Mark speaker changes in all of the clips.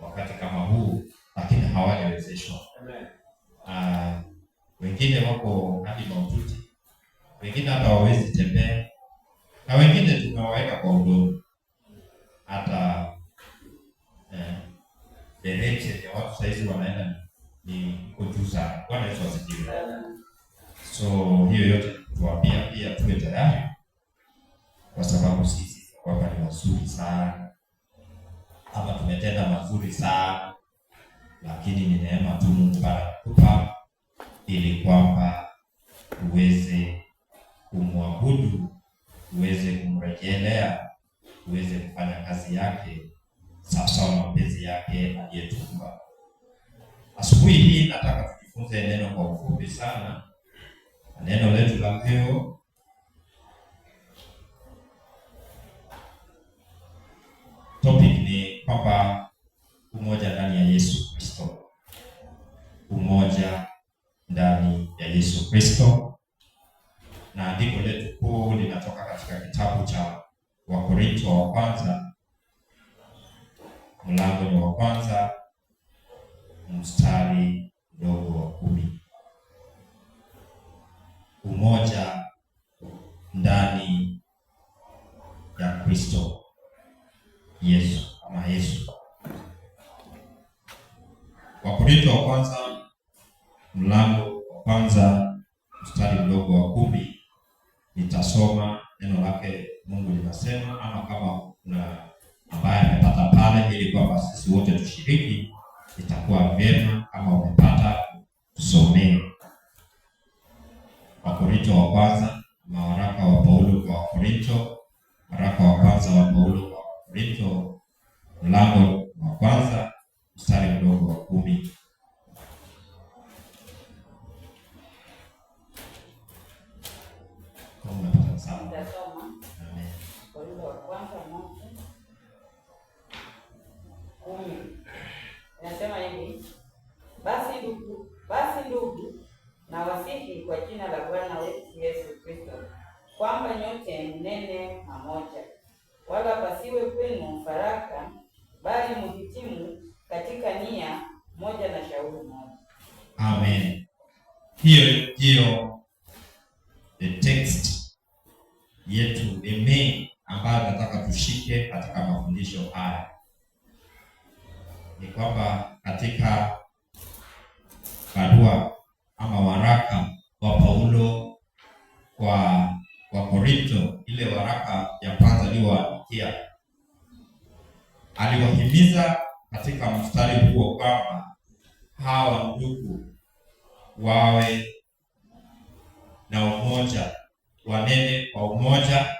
Speaker 1: wakati kama huu, lakini hawajawezeshwa. Wengine wako hadi mahututi, wengine hata hawawezi tembea, na wengine tunawaweka kwa udongo. Hata direction ya watu saizi wanaenda ni kujuza. Bwana Yesu asifiwe. So hiyo yote tuambia pia tuwe tayari, kwa sababu sisi kwamba ni wazuri sana ama tumetenda mazuri sana, lakini ni neema tu Mungu anatupa ili kwamba uweze kumwabudu, uweze kumrejelea, uweze kufanya kazi yake sawasawa na mapenzi yake aliyetuumba. Asubuhi hii nataka tujifunze neno kwa ufupi sana. Neno letu la leo topic ni kwamba umoja ndani ya Yesu Kristo. Umoja ndani ya Yesu Kristo. Na andiko letu kuu linatoka katika kitabu cha Wakorintho wa kwanza, mlango ni wa kwanza, mstari mdogo wa 10. Umoja ndani ya Kristo Yesu ama Yesu. Wakorintho wa kwanza mlango wa kwanza mstari mdogo wa 10. Nitasoma neno lake Mungu linasema, ama kama kuna ambaye amepata pale ili kwamba sisi wote tushiriki, itakuwa vyema kama umepata tusomee. Wakorintho wa kwanza, waraka wa Paulo kwa Wakorintho, waraka wa kwanza wa Paulo kwa Wakorintho, mlango wa kwanza mstari mdogo wa 10. Amen.
Speaker 2: Wakorintho wa kwanza inasema hivi: basi ndugu, na wasihi kwa jina la Bwana wetu Yesu Kristo, kwamba nyote mnene pamoja, wala pasiwe kwenu faraka, bali mhitimu katika nia moja na shauri moja.
Speaker 1: Amen. Hiyo ndio the text yetu, the main ambayo nataka tushike katika mafundisho haya. Ni kwamba katika barua ama waraka wa Paulo kwa Wakorintho, ile waraka ya kwanza aliyowaandikia, aliwahimiza katika mstari huo kwamba hawa ndugu wawe na umoja, wanene kwa umoja,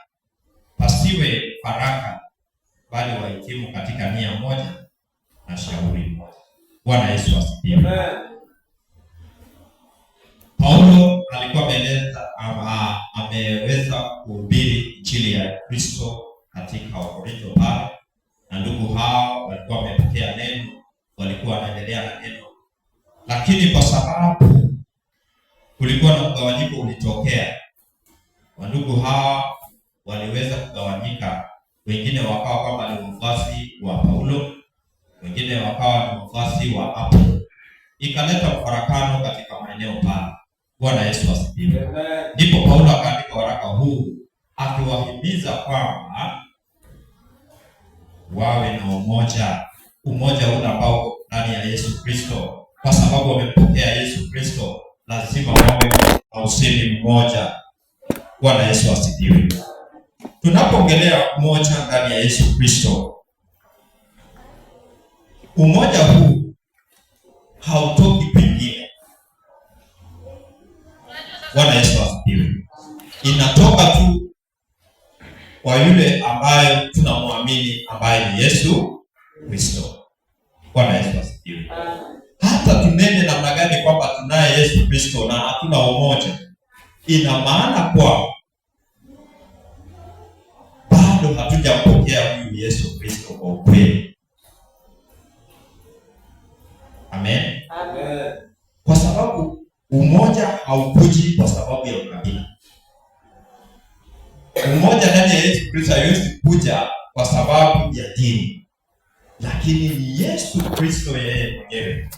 Speaker 1: pasiwe faraka, bali wahitimu katika nia moja na shauri moja. Bwana Yesu asifiwe. Paulo alikuwa ameweza kuhubiri injili ya Kristo katika Wakorintho pale, na ndugu hao walikuwa wamepokea neno, walikuwa wanaendelea na neno, lakini kwa sababu kulikuwa na mgawanyiko ulitokea, wandugu hao waliweza kugawanyika. Wengine wakawa kama ni wafuasi wa Paulo, wengine wakawa ni wafuasi wa Apolo. Ikaleta mfarakano katika maeneo pale. Bwana Yesu asifiwe. Ndipo Paulo akaandika waraka huu akiwahimiza kwamba wawe na umoja ule ambao ndani ya Yesu Kristo, kwa sababu wamempokea Yesu Kristo, lazima wawe na usemi mmoja. Bwana Yesu asifiwe. Tunapoongelea umoja ndani ya Yesu Kristo, umoja huu hautoki pengine. Bwana Yesu asifiwe. Inatoka tu kwa yule ambaye tunamwamini, ambaye ni Yesu Kristo. Bwana Yesu asifiwe. Hata tunene namna gani kwamba tunaye Yesu Kristo na hatuna umoja, ina maana kwa bado hatujampokea huyu Yesu Kristo kwa ukweli. Amen.
Speaker 2: Amen.
Speaker 1: Kwa sababu umoja haukuji kwa sababu ya ukabila. Umoja ndani ya Yesu Kristo haiwezi kuja kwa sababu ya dini. lakini ni Yesu Kristo yeye mwenyewe